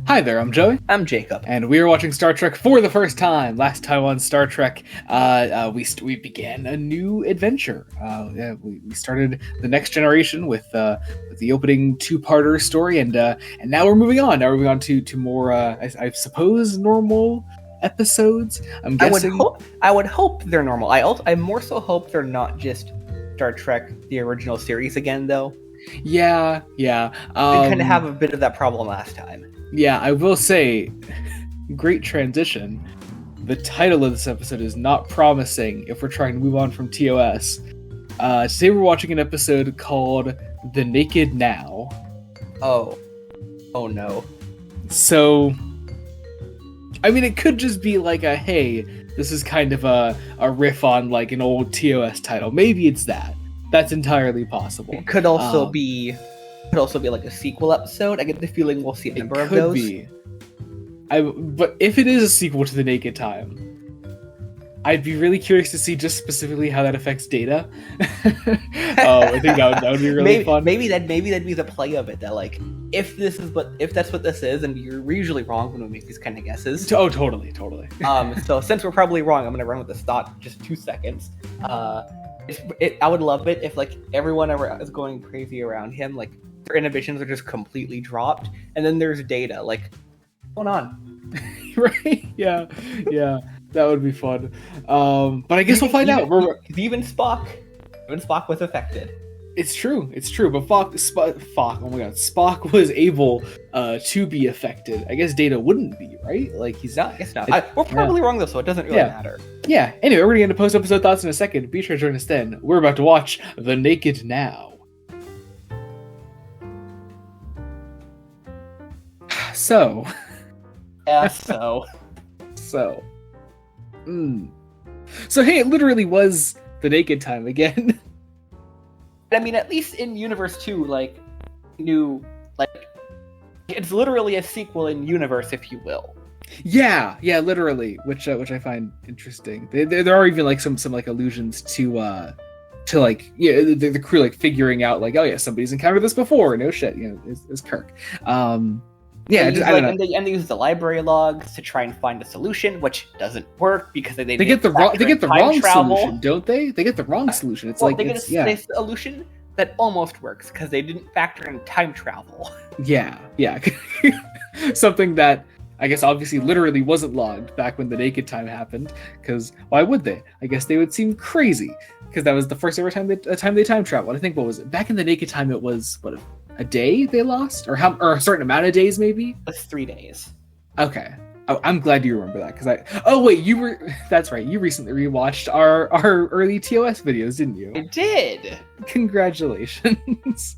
Hi there, I'm Joey, I'm Jacob. and we are watching Star Trek for the first time. Last time on Star Trek, we began a new adventure. We started the Next Generation with the opening two-parter story, and now we're moving on. Now we're moving on to more, I suppose, normal episodes. I'm guessing. I would hope they're normal. I more so hope they're not just Star Trek the original series again, though. Yeah. We kind of have a bit of that problem last time. Yeah, I will say, great transition. The title of this episode is not promising if we're trying to move on from TOS. Today we're watching an episode called The Naked Now. Oh no. So, I mean, it could just be like hey, this is kind of a riff on like an old TOS title. Maybe it's that. That's entirely possible. It could also be like a sequel episode. I get the feeling we'll see a number of those. It could be. But if it is a sequel to The Naked Time, I'd be really curious to see just specifically how that affects Data. I think that would be really fun. Maybe that'd be the play of it. That like, if that's what this is, and we're usually wrong when we make these kind of guesses. Oh, totally. So since we're probably wrong, I'm gonna run with this thought just 2 seconds. I would love it if like everyone is going crazy around him, like their inhibitions are just completely dropped, and then there's Data. Like, what's going on? Right? Yeah, that would be fun. But I guess we'll find out. Even Spock was affected. It's true. But Spock. Oh my God, Spock was able to be affected. I guess Data wouldn't be, right? Like he's not. I guess not. We're probably wrong though, so it doesn't really matter. Yeah. Anyway, we're gonna get into post-episode thoughts in a second. Be sure to join us then. We're about to watch The Naked Now. So. Yeah. So. So hey, it literally was The Naked Time again. I mean, at least in Universe 2, like, it's literally a sequel in Universe, if you will. Yeah, literally, which I find interesting. There are even like some like allusions to like the crew like figuring out like, oh yeah, somebody's encountered this before. No shit, is Kirk. Yeah, I don't know. And they use the library logs to try and find a solution, which doesn't work because they get the wrong solution, don't they? They get the wrong solution. It's like they get a solution that almost works because they didn't factor in time travel. Yeah. Something that I guess obviously literally wasn't logged back when The Naked Time happened. Because why would they? I guess they would seem crazy because that was the first ever time they time traveled. I think what was it? Back in The Naked Time, it was a day they lost, or a certain amount of days, maybe. It's 3 days. Okay. Oh, I'm glad you remember that that's right. You recently rewatched our early TOS videos, didn't you? I did. Congratulations.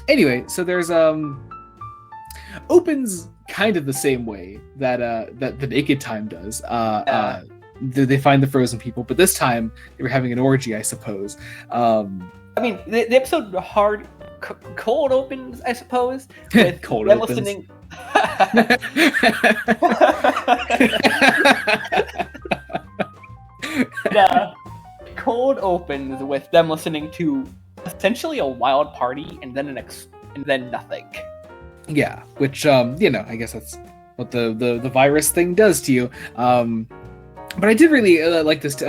Anyway, so there's opens kind of the same way that The Naked Time does. They find the frozen people, but this time they were having an orgy, I suppose. I mean, the episode cold opens, I suppose. With cold them opens. Listening. Cold opens with them listening to essentially a wild party and then nothing. Yeah, which I guess that's what the virus thing does to you. But I did really like this.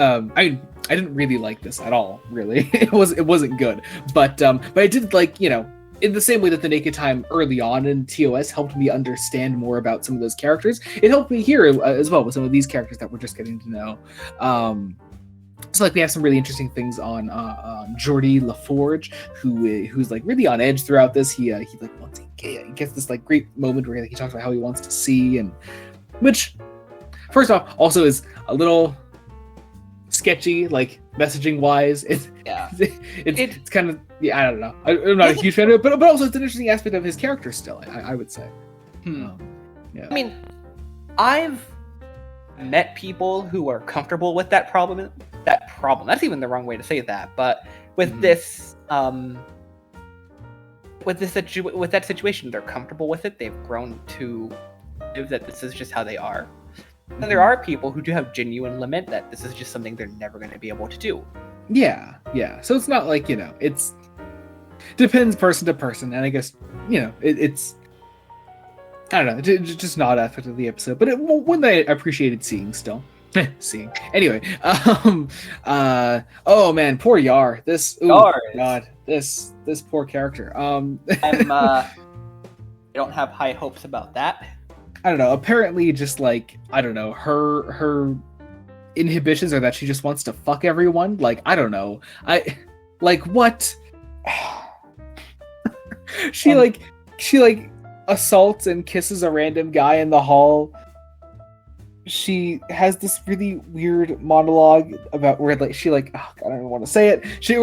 I didn't really like this at all. Really, it wasn't good. But I did like in the same way that The Naked Time early on in TOS helped me understand more about some of those characters. It helped me here as well with some of these characters that we're just getting to know. So like we have some really interesting things on Geordi LaForge, who's like really on edge throughout this. He like wants he gets this like great moment where he talks about how he wants to see, and which first off also is a little sketchy, like messaging wise. It's kind of I don't know. I'm not a huge fan of it, but also it's an interesting aspect of his character still. I would say. I mean, I've met people who are comfortable with that problem. That's even the wrong way to say that. But with with that situation, they're comfortable with it. They've grown to know that this is just how they are. And there are people who do have genuine limit that this is just something they're never going to be able to do. Yeah. So it's not like, it's depends person to person, and I guess, it's I don't know, just not aspect of the episode, but one that I appreciated seeing still. Seeing. Anyway, oh man, poor Yar. God, this poor character. I don't have high hopes about that. I don't know. Apparently, just like I don't know, her inhibitions are that she just wants to fuck everyone. Like I don't know. What? she assaults and kisses a random guy in the hall. She has this really weird monologue about where I don't even want to say it. She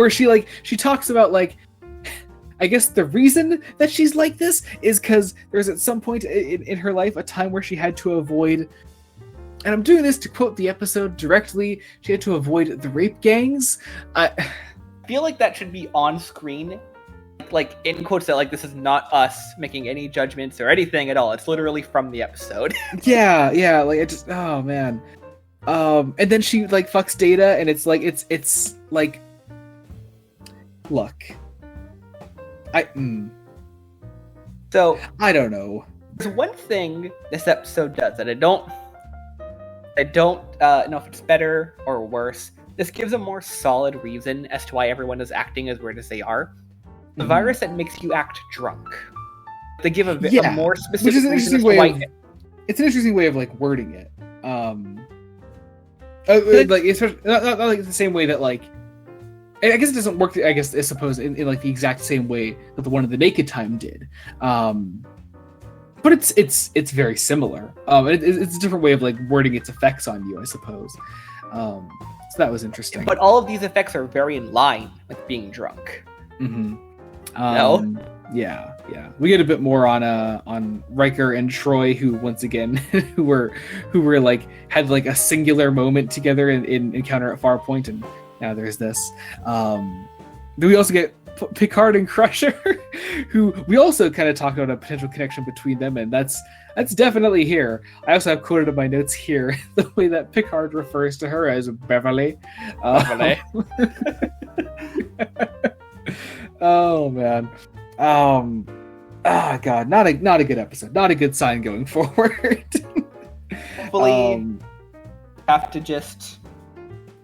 talks about like, I guess the reason that she's like this is because there's at some point in her life a time where she had to avoid, and I'm doing this to quote the episode directly, she had to avoid the rape gangs. I feel like that should be on screen. Like in quotes that like this is not us making any judgments or anything at all. It's literally from the episode. yeah, like it just oh man. And then she like fucks Data and it's like look. So I don't know. There's one thing this episode does that I don't know if it's better or worse. This gives a more solid reason as to why everyone is acting as weird as they are. The virus that makes you act drunk. They give a more specific which is an reason interesting way it's an interesting way of like wording it. Like especially not like the same way that like I guess it doesn't work. I suppose in like the exact same way that the one of the Naked Time did. But it's very similar. It's a different way of like wording its effects on you, I suppose. So that was interesting. But all of these effects are very in line with being drunk. Mm-hmm. No? Yeah. We get a bit more on Riker and Troy, who once again who were like had like a singular moment together in Encounter at Farpoint, and now there's this. Then we also get Picard and Crusher, who we also kind of talk about a potential connection between them, and that's definitely here. I also have quoted in my notes here the way that Picard refers to her as Beverly. Oh man. God, not a good episode. Not a good sign going forward. Hopefully, have to just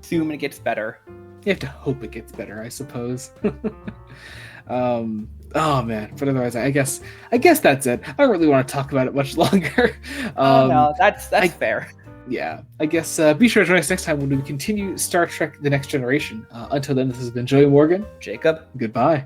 assume it gets better. You have to hope it gets better, I suppose. Oh man, but otherwise, I guess that's it. I don't really want to talk about it much longer. No, that's fair. Yeah, I guess be sure to join us next time when we continue Star Trek: The Next Generation. Until then, this has been Joey Morgan. Jacob. Goodbye.